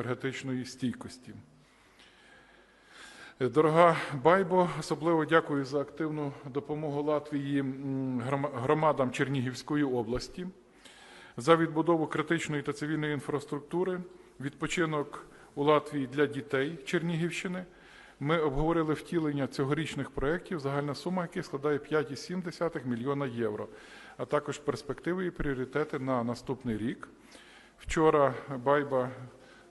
енергетичної стійкості. Дорога Байбо, особливо дякую за активну допомогу Латвії громадам Чернігівської області, за відбудову критичної та цивільної інфраструктури, відпочинок у Латвії для дітей Чернігівщини. Ми обговорили втілення цьогорічних проєктів, загальна сума яких складає 5,7 мільйона євро, а також перспективи і пріоритети на наступний рік. Вчора, Байба,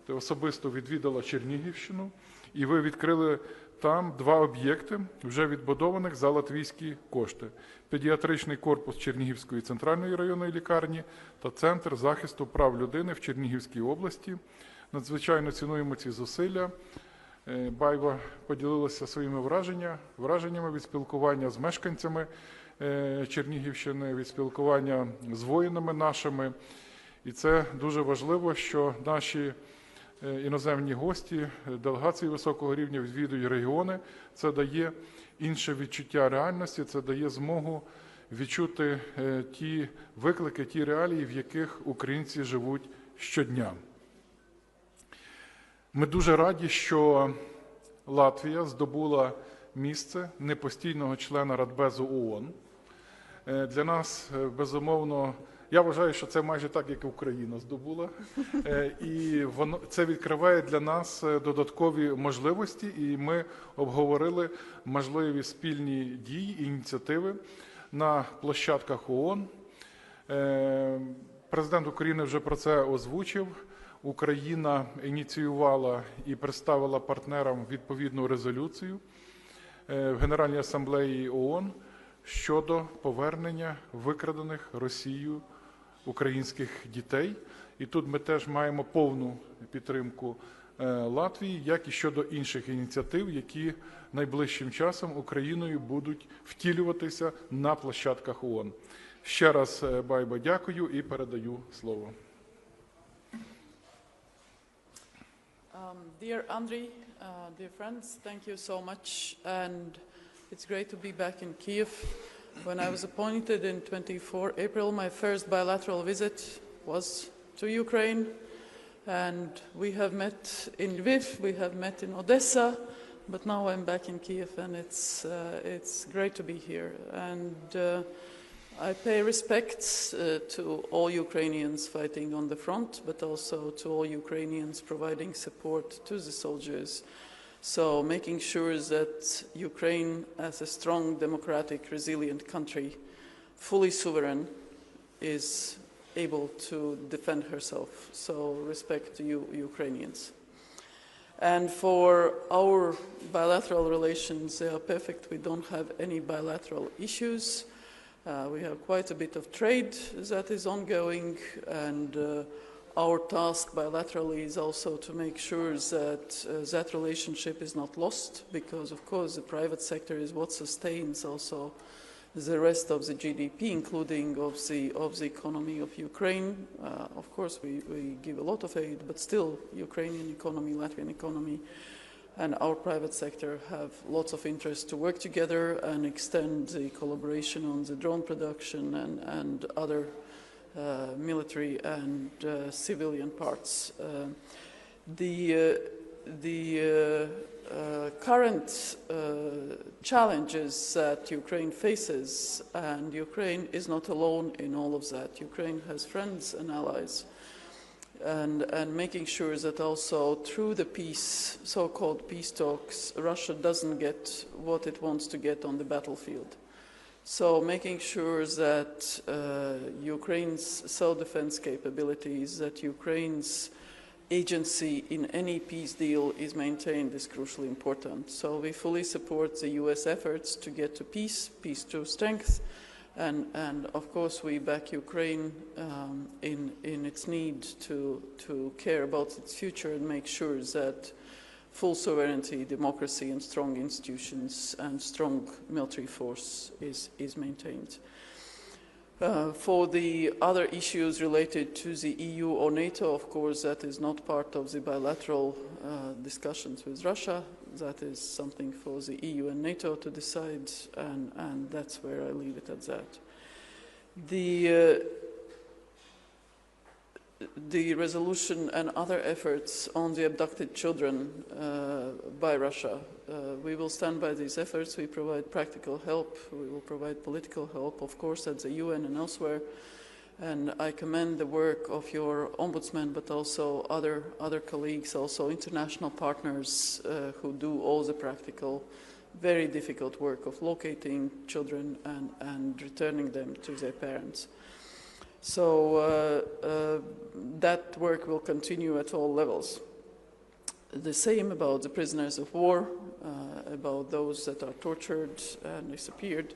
ти особисто відвідала Чернігівщину, і ви відкрили там 2 об'єкти, вже відбудованих за латвійські кошти. Педіатричний корпус Чернігівської центральної районної лікарні та Центр захисту прав людини в Чернігівській області. Надзвичайно цінуємо ці зусилля. Байба поділилася своїми враженнями від спілкування з мешканцями Чернігівщини, від спілкування з воїнами нашими. І це дуже важливо, що наші іноземні гості, делегації високого рівня відвідують регіони. Це дає інше відчуття реальності, це дає змогу відчути ті виклики, ті реалії, в яких українці живуть щодня. Ми дуже раді, що Латвія здобула місце непостійного члена Радбезу ООН. Для нас, безумовно, я вважаю, що це майже так, як і Україна здобула. І це відкриває для нас додаткові можливості, і ми обговорили можливі спільні дії, ініціативи на площадках ООН. Президент України вже про це озвучив. Україна ініціювала і представила партнерам відповідну резолюцію в Генеральній асамблеї ООН щодо повернення викрадених Росією українських дітей. І тут ми теж маємо повну підтримку Латвії, як і щодо інших ініціатив, які найближчим часом Україною будуть втілюватися на площадках ООН. Ще раз, Байба, дякую і передаю слово. Dear Andrii, dear friends, thank you so much, and it's great to be back in Kyiv. When I was appointed in 24 April, my first bilateral visit was to Ukraine, and we have met in Lviv, we have met in Odessa, but now I'm back in Kyiv, and it's great to be here. And I pay respects to all Ukrainians fighting on the front, but also to all Ukrainians providing support to the soldiers. So making sure that Ukraine, as a strong, democratic, resilient country, fully sovereign, is able to defend herself. So respect to you, Ukrainians. And for our bilateral relations, they are perfect. We don't have any bilateral issues. We have quite a bit of trade that is ongoing, and our task bilaterally is also to make sure that that relationship is not lost, because of course the private sector is what sustains also the rest of the GDP, including of the economy of Ukraine. Of course we give a lot of aid, but still Ukrainian economy, Latvian economy, and our private sector have lots of interest to work together and extend the collaboration on the drone production and other military and civilian parts. The current challenges that Ukraine faces, and Ukraine is not alone in all of that. Ukraine has friends and allies. And making sure that also through the peace, so-called peace talks, Russia doesn't get what it wants to get on the battlefield. So making sure that Ukraine's self-defense capabilities, that Ukraine's agency in any peace deal is maintained is crucially important. So we fully support the US efforts to get to peace, peace through strength, and of course we back Ukraine in its need to care about its future and make sure that full sovereignty, democracy, and strong institutions and strong military force is maintained. For the other issues related to the EU or NATO, of course, that is not part of the bilateral discussions with Russia. That is something for the EU and NATO to decide, and that's where I leave it at that. the resolution and other efforts on the abducted children by Russia. We will stand by these efforts. We provide practical help. We will provide political help, of course, at the UN and elsewhere. And I commend the work of your ombudsman, but also other colleagues, also international partners who do all the practical, very difficult work of locating children and returning them to their parents. So that work will continue at all levels. The same about the prisoners of war, about those that are tortured and disappeared.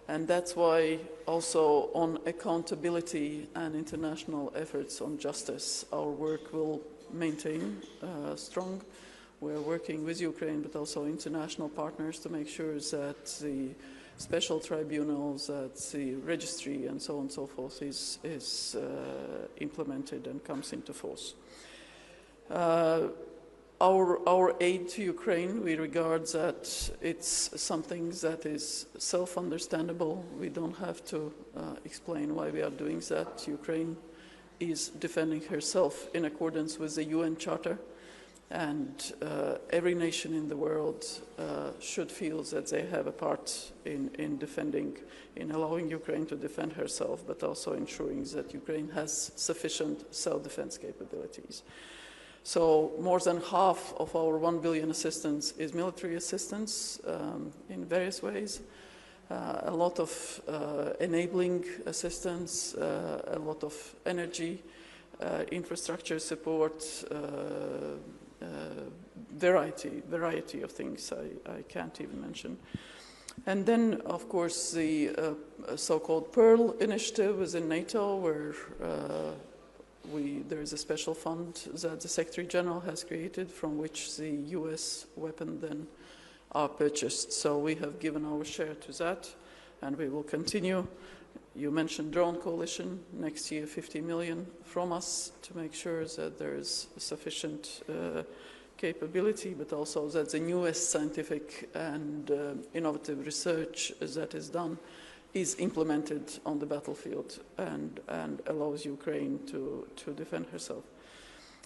And that's why also on accountability and international efforts on justice, our work will maintain strong. We're working with Ukraine, but also international partners to make sure that the special tribunals, that the registry and so on and so forth is implemented and comes into force. Our aid to Ukraine, we regard that it's something that is self-understandable. We don't have to explain why we are doing that. Ukraine is defending herself in accordance with the UN Charter. And every nation in the world should feel that they have a part in defending, in allowing Ukraine to defend herself, but also ensuring that Ukraine has sufficient self-defense capabilities. So more than half of our 1 billion assistance is military assistance in various ways. A lot of enabling assistance, a lot of energy, infrastructure support, variety of things I can't even mention. And then, of course, the so-called Pearl initiative within NATO, where there is a special fund that the Secretary General has created from which the US weapons then are purchased. So we have given our share to that, and we will continue. You mentioned Drone Coalition, next year 50 million from us to make sure that there is sufficient capability, but also that the newest scientific and innovative research that is done is implemented on the battlefield and allows Ukraine to defend herself.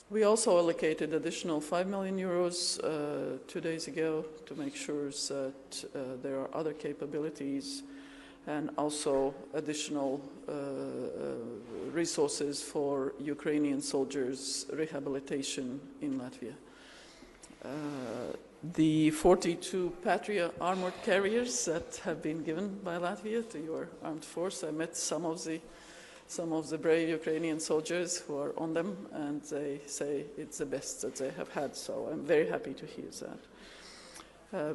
We also allocated additional 5 million euros 2 days ago to make sure that there are other capabilities and also additional resources for Ukrainian soldiers' rehabilitation in Latvia. The 42 Patria armored carriers that have been given by Latvia to your armed force, I met some of the brave Ukrainian soldiers who are on them, and they say it's the best that they have had, so I'm very happy to hear that.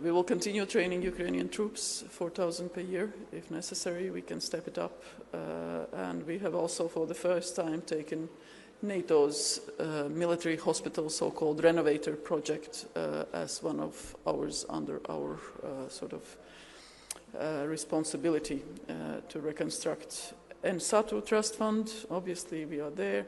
We will continue training Ukrainian troops, 4,000 per year. If necessary, we can step it up. And we have also, for the first time, taken NATO's military hospital, so-called Renovator project, as one of ours under our responsibility to reconstruct. And SATU Trust Fund, obviously we are there.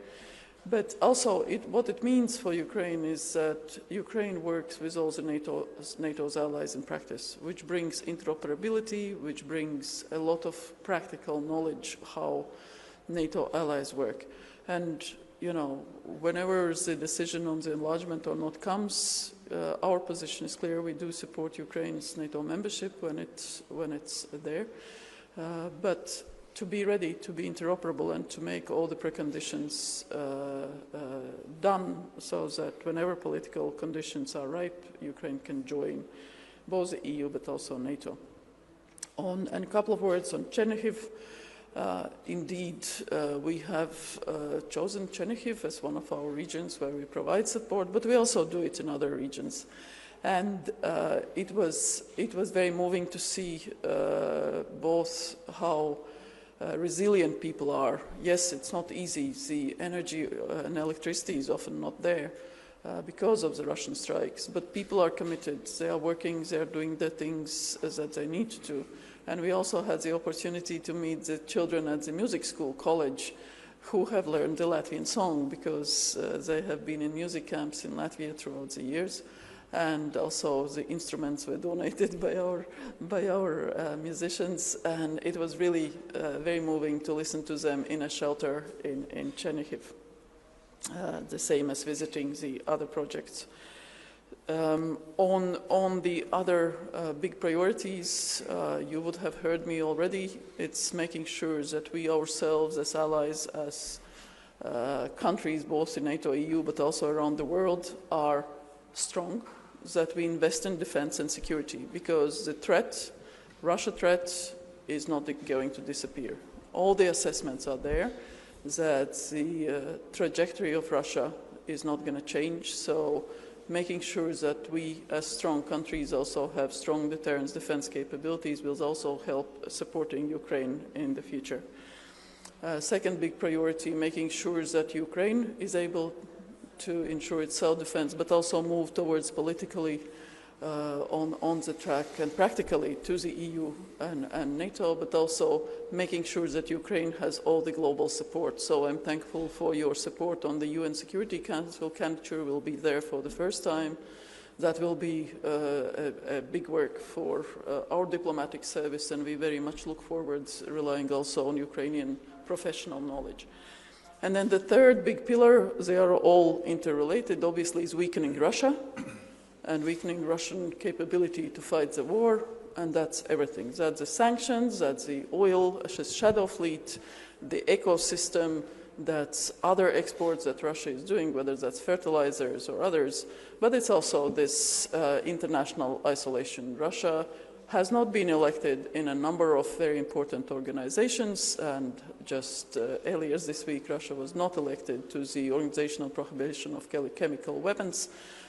But also what it means for Ukraine is that Ukraine works with all the NATO's allies in practice, which brings interoperability, which brings a lot of practical knowledge how NATO allies work. And you know, whenever the decision on the enlargement or not comes, our position is clear. We do support Ukraine's NATO membership when it's there, but to be ready, to be interoperable, and to make all the preconditions done so that whenever political conditions are ripe, Ukraine can join both the EU but also NATO. And a couple of words on Chernihiv. Indeed, we have chosen Chernihiv as one of our regions where we provide support, but we also do it in other regions. And it was very moving to see both how resilient people are. Yes, it's not easy. The energy and electricity is often not there because of the Russian strikes, but people are committed. They are working, they are doing the things that they need to do. And we also had the opportunity to meet the children at the music school, college, who have learned the Latvian song because they have been in music camps in Latvia throughout the years. And also the instruments were donated by our musicians. And it was really very moving to listen to them in a shelter in Chernihiv. the same as visiting the other projects. On the other big priorities, you would have heard me already. It's making sure that we ourselves as allies, as countries both in NATO, EU, but also around the world are strong, that we invest in defense and security, because the threat, Russia threat, is not going to disappear. All the assessments are there that the trajectory of Russia is not going to change, so making sure that we as strong countries also have strong deterrence defense capabilities will also help supporting Ukraine in the future. Second big priority, making sure that Ukraine is able to ensure its self-defense, but also move towards politically on the track and practically to the EU and NATO, but also making sure that Ukraine has all the global support. So I'm thankful for your support on the UN Security Council. Candidature will be there for the first time. That will be a big work for our diplomatic service, and we very much look forward relying also on Ukrainian professional knowledge. And then the third big pillar, they are all interrelated, obviously, is weakening Russia and weakening Russian capability to fight the war, and that's everything. That's the sanctions, that's the oil, shadow fleet, the ecosystem, that's other exports that Russia is doing, whether that's fertilizers or others, but it's also this international isolation. Russia has not been elected in a number of very important organizations, and just earlier this week, Russia was not elected to the Organizational Prohibition of Chemical Weapons.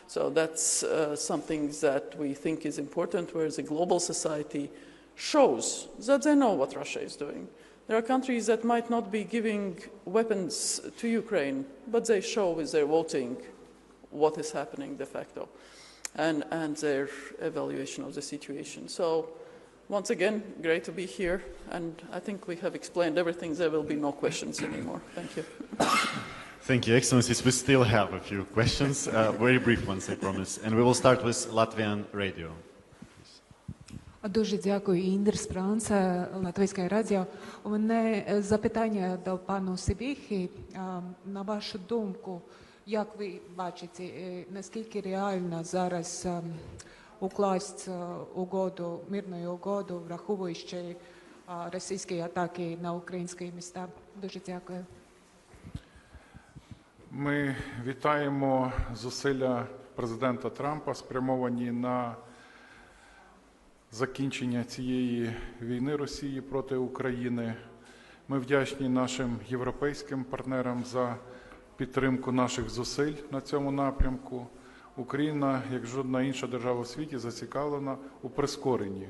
So that's something that we think is important, where the global society shows that they know what Russia is doing. There are countries that might not be giving weapons to Ukraine, but they show with their voting what is happening de facto and their evaluation of the situation. So once again, great to be here, and I think we have explained everything. There will be no questions anymore. Thank you. Thank you, Excellencies. We still have a few questions, very brief ones, I promise. And we will start with Latvian radio. Дуже дякую, Індр Спранца, Латвійське радіо. У мене запитання до пану Сибіхи. На вашу думку, як ви бачите, наскільки реально зараз укласти угоду, мирну угоду, враховуючи російські атаки на українські міста? Дуже дякую. Ми вітаємо зусилля президента Трампа, спрямовані на закінчення цієї війни Росії проти України. Ми вдячні нашим європейським партнерам за підтримку наших зусиль на цьому напрямку. Україна, як жодна інша держава в світі, зацікавлена у прискоренні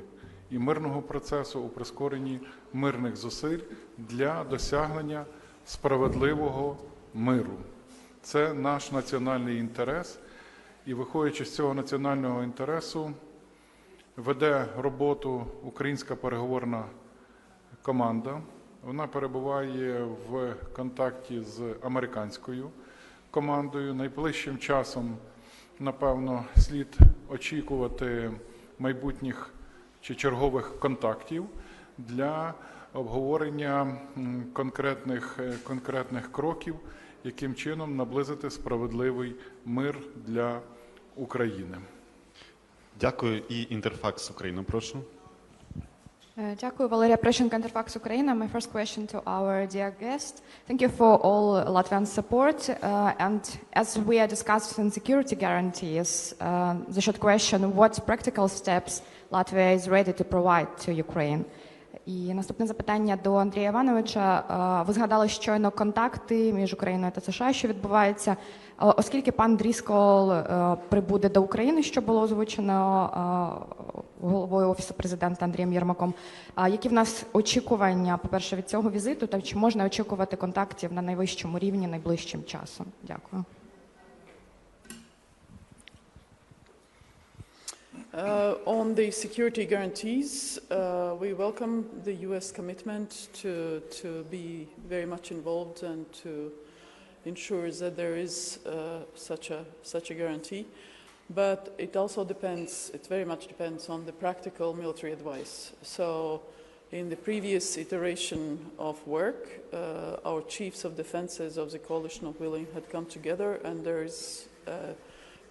і мирного процесу, у прискоренні мирних зусиль для досягнення справедливого миру. Це наш національний інтерес, і виходячи з цього національного інтересу, веде роботу українська переговорна команда. Вона перебуває в контакті з американською командою. Найближчим часом, напевно, слід очікувати майбутніх чи чергових контактів для обговорення конкретних кроків, яким чином наблизити справедливий мир для України. Дякую. І Інтерфакс Україна, прошу. Дякую, Валерія Прищенко, Interfax Ukraine. My first question to our dear guest. Thank you for all Latvian support. And as we are discussing security guarantees, the short question, what practical steps Latvia is ready to provide to Ukraine? І наступне запитання до Андрія Івановича. Ви згадали щойно контакти між Україною та США, що відбуваються. Оскільки пан Дріскол прибуде до України, що було озвучено головою Офісу президента Андрієм Єрмаком, які в нас очікування, по-перше, від цього візиту, та чи можна очікувати контактів на найвищому рівні найближчим часом? Дякую. On the security guarantees, we welcome the U.S. commitment to be very much involved and to ensure that there is such a guarantee. But it also depends, it very much depends on the practical military advice. So In the previous iteration of work, our chiefs of defenses of the coalition of willing had come together, and there is a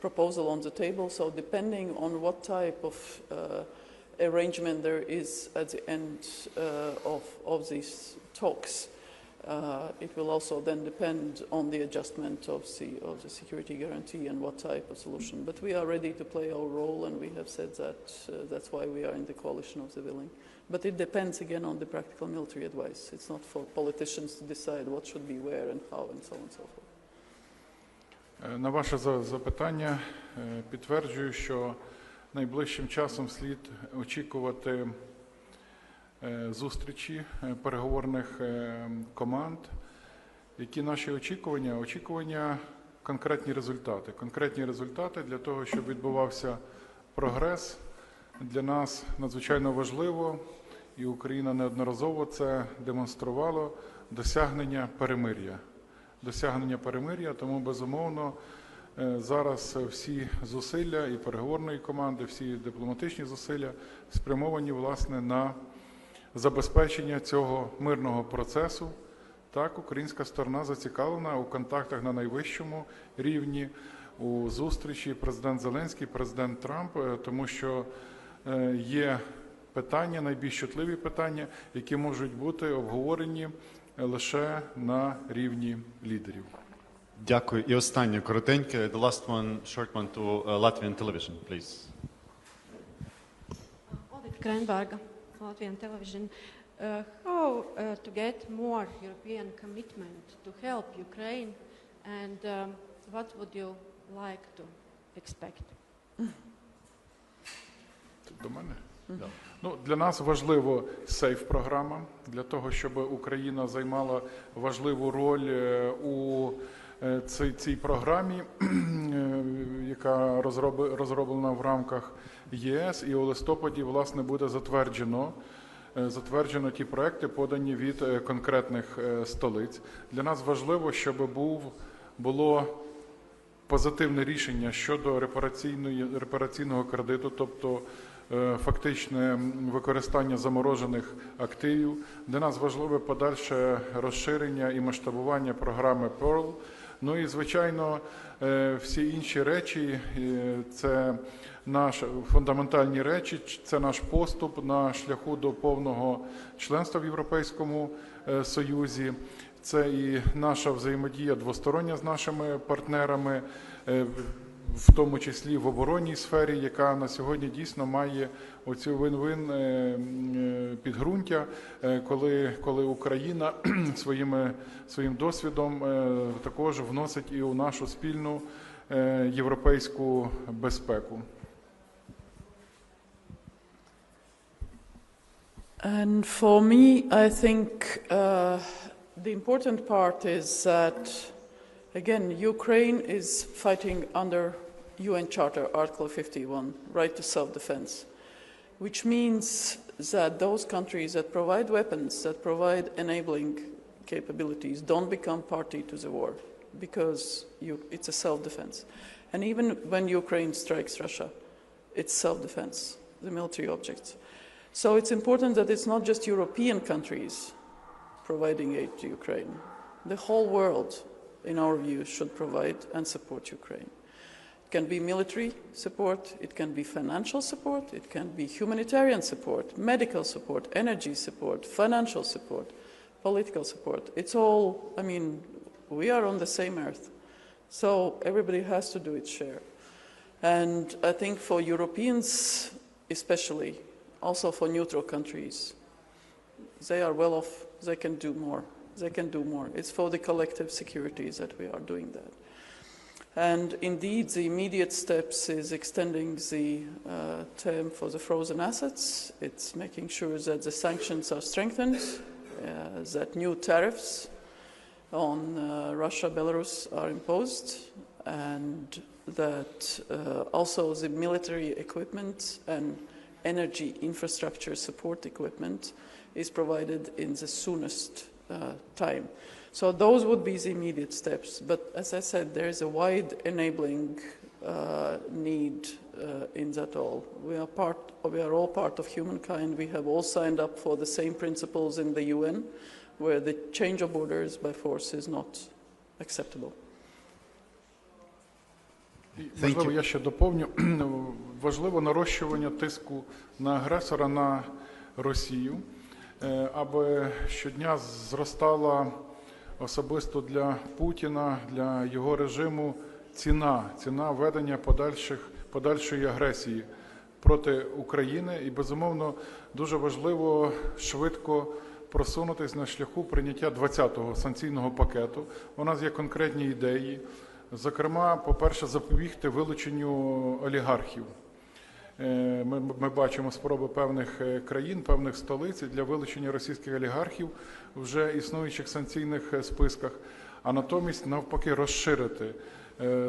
proposal on the table. So depending on what type of arrangement there is at the end of these talks, it will also then depend on the adjustment of the security guarantee and what type of solution. But we are ready to play our role, and we have said that that's why we are in the coalition of the willing. But it depends again on the practical military advice. It's not for politicians to decide what should be where and how and so on and so forth. На ваше запитання підтверджую, що найближчим часом слід очікувати зустрічі переговорних команд. Які наші очікування? Очікування конкретні результати. Конкретні результати для того, щоб відбувався прогрес. Для нас надзвичайно важливо, і Україна неодноразово це демонструвала, досягнення перемир'я. Досягнення перемир'я, тому, безумовно, зараз всі зусилля і переговорної команди, всі дипломатичні зусилля спрямовані, власне, на забезпечення цього мирного процесу. Так, українська сторона зацікавлена у контактах на найвищому рівні, у зустрічі президент Зеленський, президент Трамп, тому що є питання, найбільш чутливі питання, які можуть бути обговорені лише на рівні лідерів. Дякую. І останнє коротеньке. The last one, short one to Latvian television, please. Odita Krenberga, Latvian television. How to get more European commitment to help Ukraine, and what would you like to expect? До мене? Ну, для нас важливо сейф-програма, для того, щоб Україна займала важливу роль у цій програмі, яка розроблена в рамках ЄС, і у листопаді, власне, буде затверджено ті проекти, подані від конкретних столиць. Для нас важливо, щоб було позитивне рішення щодо репараційного кредиту, тобто фактичне використання заморожених активів. Для нас важливе подальше розширення і масштабування програми PEARL. Ну і, звичайно, всі інші речі, це наші фундаментальні речі, це наш поступ на шляху до повного членства в Європейському Союзі. Це і наша взаємодія двостороння з нашими партнерами, в тому числі в оборонній сфері, яка на сьогодні дійсно має оцю вин-вин підґрунтя, коли Україна своїм досвідом також вносить і у нашу спільну європейську безпеку. And for me, I think the important part is that, again, Ukraine is fighting under UN Charter, Article 51, right to self-defense, which means that those countries that provide weapons, that provide enabling capabilities, don't become party to the war, because it's a self-defense. And even when Ukraine strikes Russia, it's self-defense, the military objects. So it's important that it's not just European countries providing aid to Ukraine. The whole world, in our view, should provide and support Ukraine. It can be military support, it can be financial support, it can be humanitarian support, medical support, energy support, financial support, political support. It's all, I mean, we are on the same earth. So everybody has to do its share. And I think for Europeans especially, also for neutral countries, they are well off, they can do more. They can do more. It's for the collective securities that we are doing that. And indeed, the immediate steps is extending the term for the frozen assets. It's making sure that the sanctions are strengthened, that new tariffs on Russia, Belarus are imposed, and that also the military equipment and energy infrastructure support equipment is provided in the soonest time. So those would be the immediate steps. But as I said, there is a wide enabling need in that all. We are all part of humankind. We have all signed up for the same principles in the UN, where the change of borders by force is not acceptable. Можливо, я ще доповню. Важливо нарощування тиску на агресора, на Росію, аби щодня зростала особисто для Путіна, для його режиму ціна ведення подальшої агресії проти України. І, безумовно, дуже важливо швидко просунутись на шляху прийняття 20-го санкційного пакету. У нас є конкретні ідеї. Зокрема, по-перше, запобігти вилученню олігархів. Ми бачимо спроби певних країн, певних столиць для вилучення російських олігархів в вже існуючих санкційних списках, а натомість, навпаки, розширити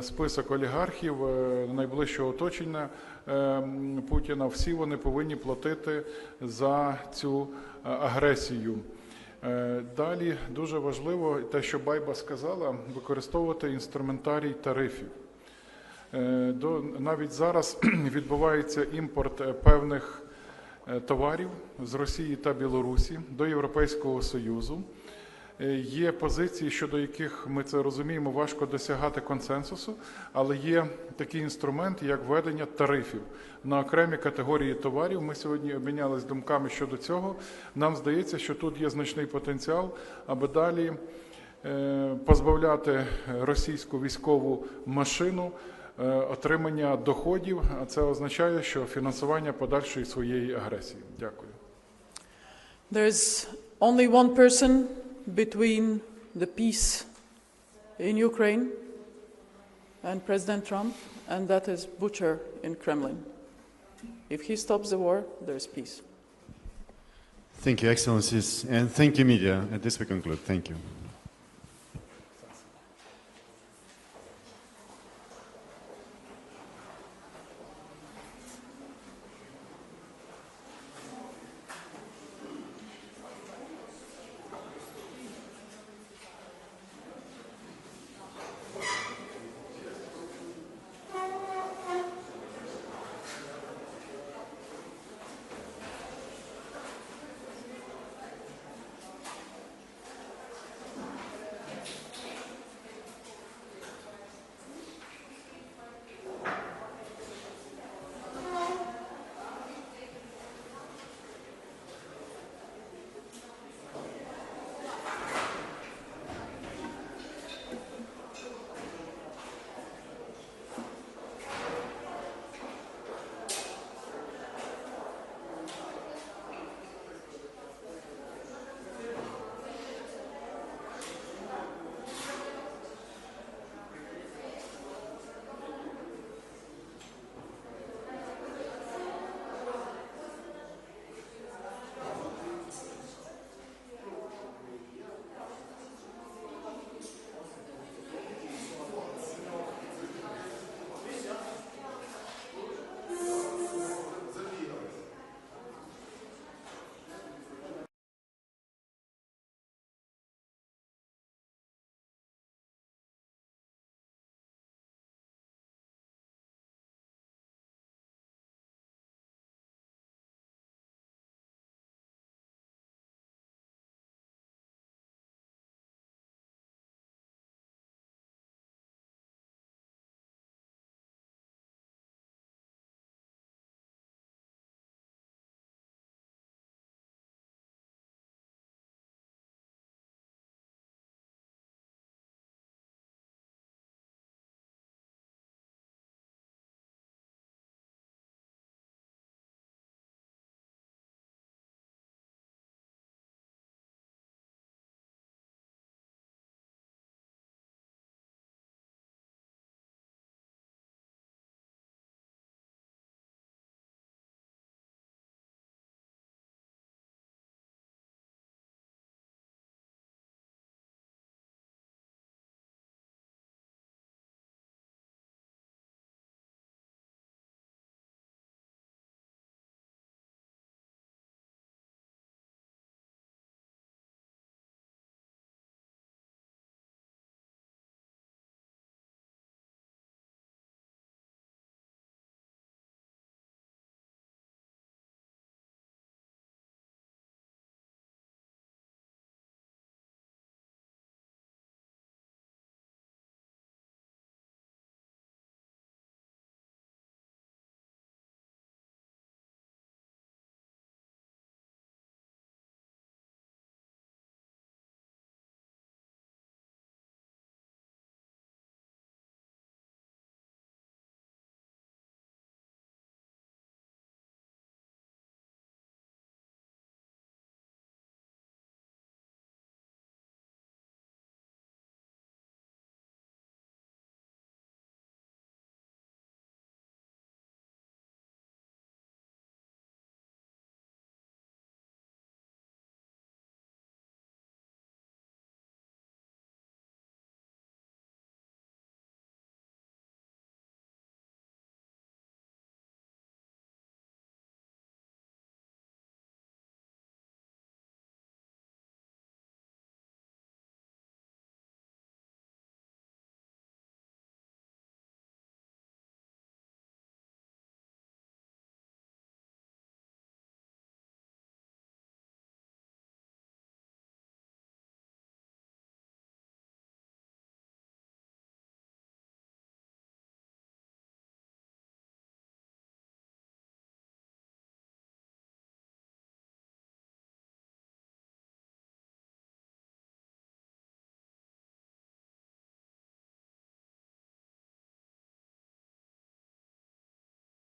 список олігархів найближчого оточення Путіна. Всі вони повинні платити за цю агресію. Далі дуже важливо те, що Байба сказала, використовувати інструментарій тарифів. Навіть зараз відбувається імпорт певних товарів з Росії та Білорусі до Європейського Союзу. Є позиції, щодо яких, ми це розуміємо, важко досягати консенсусу, але є такий інструмент, як введення тарифів на окремі категорії товарів. Ми сьогодні обмінялись думками щодо цього. Нам здається, що тут є значний потенціал, аби далі позбавляти російську військову машину отримання доходів, а це означає, що фінансування подальшої своєї агресії. Дякую. There is only one person between the peace in Ukraine and President Trump, and that is Butcher in Kremlin. If he stops the war, there is peace. Thank you, Excellencies, and thank you, media. At this we conclude. Thank you.